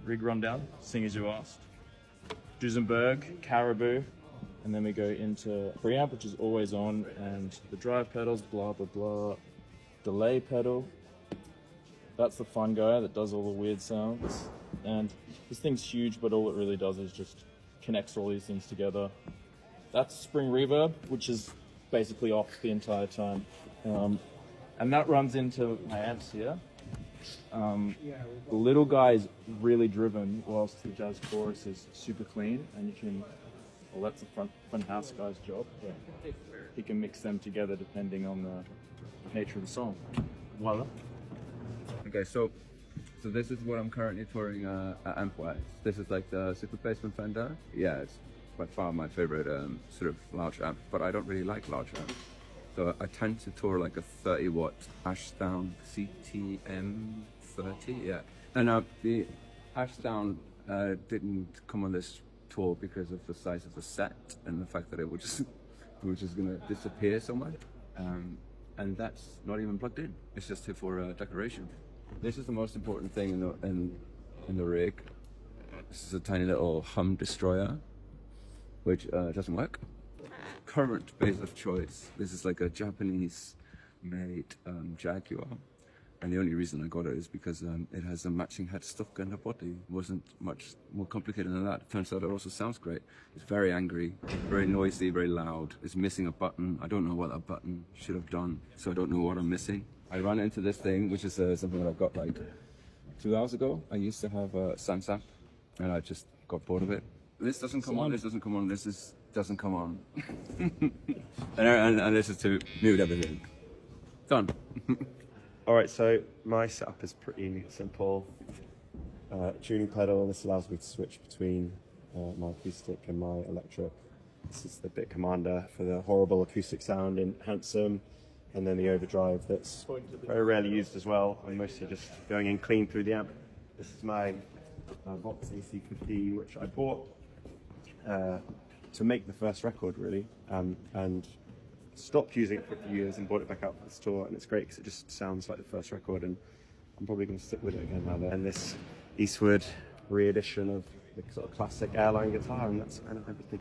rig rundown, seeing as you asked. Duesenberg, Caribou, and then we go into preamp, which is always on, and the drive pedals, blah, blah, blah. Delay pedal. That's the fun guy that does all the weird sounds. And this thing's huge, but all it really does is just connects all these things together. That's spring reverb, which is basically off the entire time. And that runs into my amps here. The little guy is really driven, whilst the jazz chorus is super clean, and you can, well, that's the front house guy's job. But he can mix them together depending on the nature of the song. Voila. Okay, so this is what I'm currently touring amp-wise. This is like the Super Bassman Fender. Yeah, it's by far my favorite sort of large amp, but I don't really like large amps. So I tend to tour like a 30 watt Ashdown CTM 30, yeah. And the Ashdown didn't come on this tour because of the size of the set and the fact that it was just gonna disappear somewhere. And that's not even plugged in. It's just here for decoration. This is the most important thing in the rig. This is a tiny little hum destroyer, which doesn't work. Current bass of choice. This is like a Japanese-made Jaguar, and the only reason I got it is because it has a matching headstock and a body. It wasn't much more complicated than that. It turns out it also sounds great. It's very angry, very noisy, very loud. It's missing a button. I don't know what that button should have done, so I don't know what I'm missing. I ran into this thing, which is something that I got like 2 hours ago. I used to have a Sansamp, and I just got bored of it. This doesn't come on, this doesn't come on, this doesn't come on. and this is to mute everything. Done. Alright, so my setup is pretty simple. Tuning pedal, this allows me to switch between my acoustic and my electric. This is the Bit Commander for the horrible acoustic sound in Handsome, and then the overdrive that's very rarely used as well. I'm mostly just going in clean through the amp. This is my Vox AC50, which I bought to make the first record, really, and stopped using it for a few years and brought it back out for the store, and it's great because it just sounds like the first record, and I'm probably going to stick with it again now. And this Eastwood re-edition of the sort of classic airline guitar, and that's kind of everything.